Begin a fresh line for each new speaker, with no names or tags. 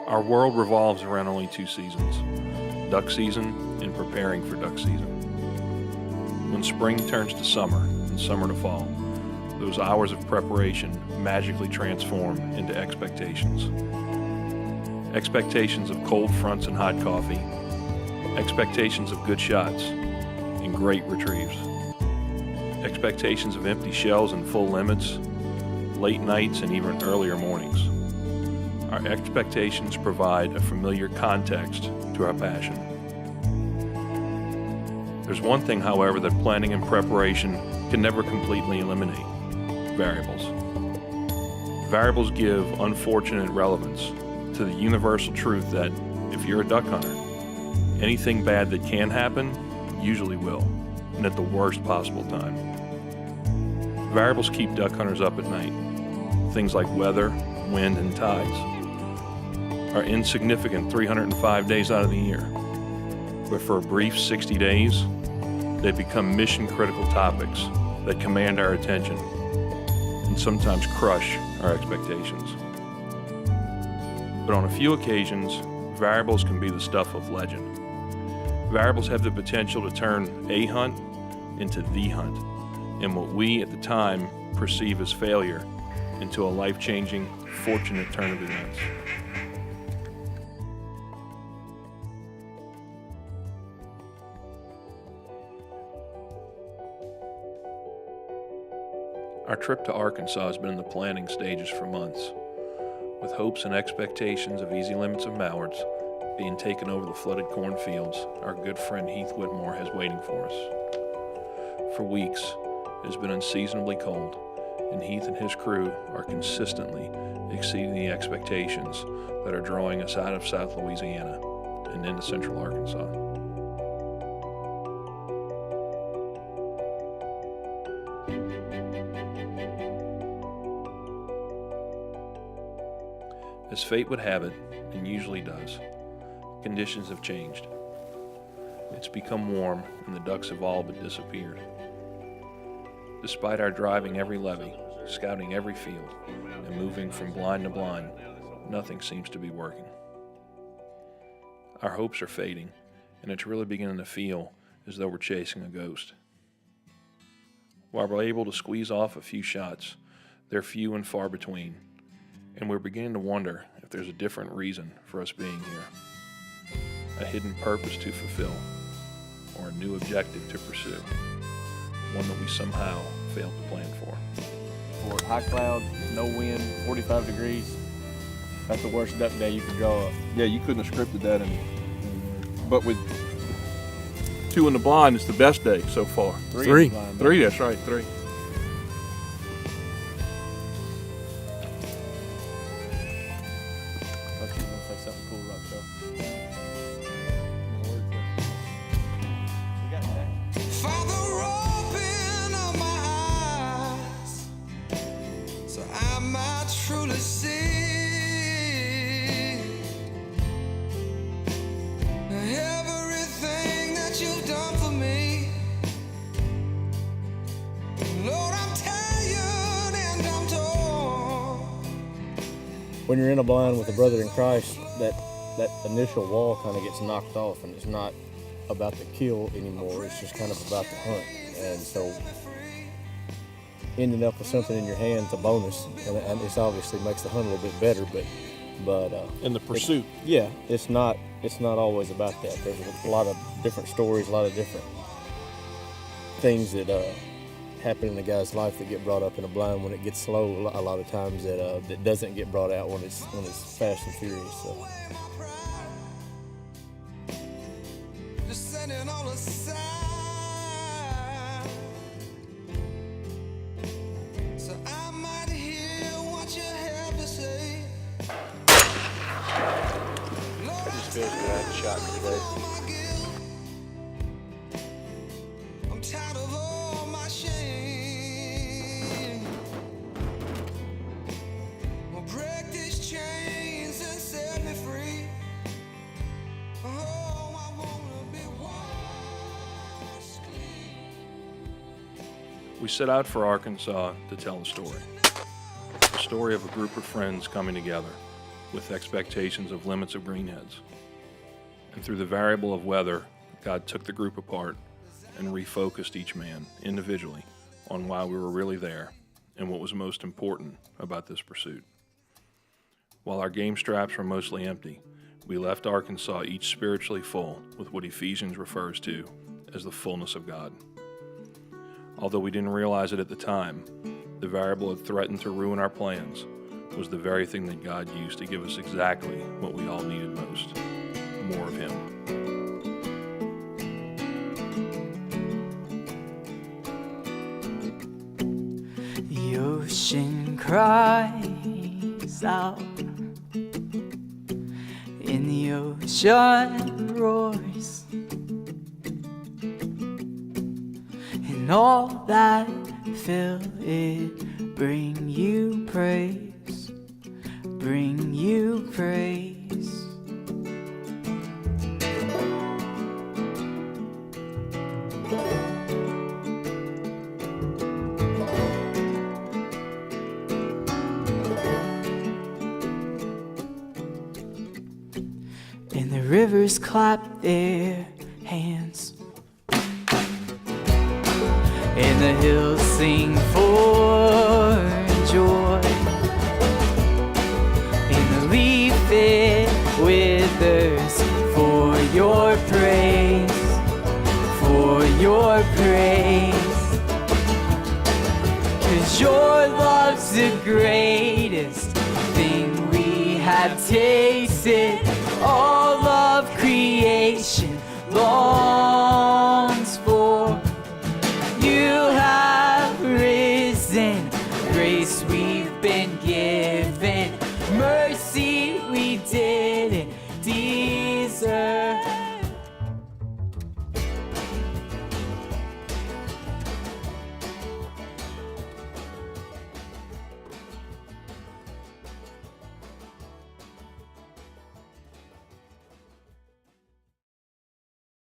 Our world revolves around only two seasons, duck season and preparing for duck season. When spring turns to summer and summer to fall, those hours of preparation magically transform into expectations. Expectations of cold fronts and hot coffee, expectations of good shots and great retrieves, expectations of empty shells and full limits, late nights and even earlier mornings. Our expectations provide a familiar context to our passion. There's one thing, however, that planning and preparation can never completely eliminate: variables. Variables give unfortunate relevance to the universal truth that if you're a duck hunter, anything bad that can happen usually will, and at the worst possible time. Variables keep duck hunters up at night. Things like weather, wind, and tides are insignificant 305 days out of the year, but for a brief 60 days, they become mission-critical topics that command our attention and sometimes crush our expectations. But on a few occasions, variables can be the stuff of legend. Variables have the potential to turn a hunt into the hunt, and what we at the time perceive as failure into a life-changing, fortunate turn of events. Our trip to Arkansas has been in the planning stages for months, with hopes and expectations of easy limits of mallards being taken over the flooded cornfields. Our good friend Heath Whitmore has waiting for us. For weeks, it has been unseasonably cold, and Heath and his crew are consistently exceeding the expectations that are drawing us out of South Louisiana and into central Arkansas. As fate would have it, and usually does, conditions have changed. It's become warm, and the ducks have all but disappeared. Despite our driving every levee, scouting every field, and moving from blind to blind, nothing seems to be working. Our hopes are fading, and it's really beginning to feel as though we're chasing a ghost. While we're able to squeeze off a few shots, they're few and far between, and we're beginning to wonder if there's a different reason for us being here, a hidden purpose to fulfill, or a new objective to pursue, one that we somehow failed to plan for.
For high clouds, no wind, 45 degrees, that's the worst duck day you could draw up.
Yeah, you couldn't have scripted that, but with 2 in the blind, it's the best day so far.
Three.
Three, that's right, 3.
Thought you were gonna say something cool, Rockstar.
Father, open up my eyes so I might truly see everything that you've done for me. Lord, I'm tired and I'm torn.
When you're in a blind with a brother in Christ, that initial wall kind of gets knocked off, and it's not about the kill anymore. It's just kind of about the hunt. And so ending up with something in your hand's a bonus, and it's obviously makes the hunt a little bit better, but
In the pursuit.
it's not always about that. There's a lot of different stories, a lot of different things that happen in a guy's life that get brought up in a blind when it gets slow. A lot of times that doesn't get brought out when it's fast and furious. So.
Just sending all aside so I might hear what you have to say. Lord,
Just feels good. I had a shot today.
I'm tired of all my shame. Well, break these chains and set me free. Oh, I wanna be washed clean.
We set out for Arkansas to tell a story of a group of friends coming together, with expectations of limits of greenheads. And through the variable of weather, God took the group apart and refocused each man individually on why we were really there and what was most important about this pursuit. While our game straps were mostly empty, we left Arkansas each spiritually full with what Ephesians refers to as the fullness of God. Although we didn't realize it at the time, the variable that threatened to ruin our plans was the very thing that God used to give us exactly what we all needed most: more of Him.
The ocean cries out, and the ocean roars, and all that fill it bring you praise, bring you praise. And the rivers clap their hands, and the hills sing for joy, and the leaf it withers for your praise, for your praise. 'Cause your love's the greatest thing we have tasted. All of creation longs for. You have risen, grace we've been given, mercy we didn't deserve.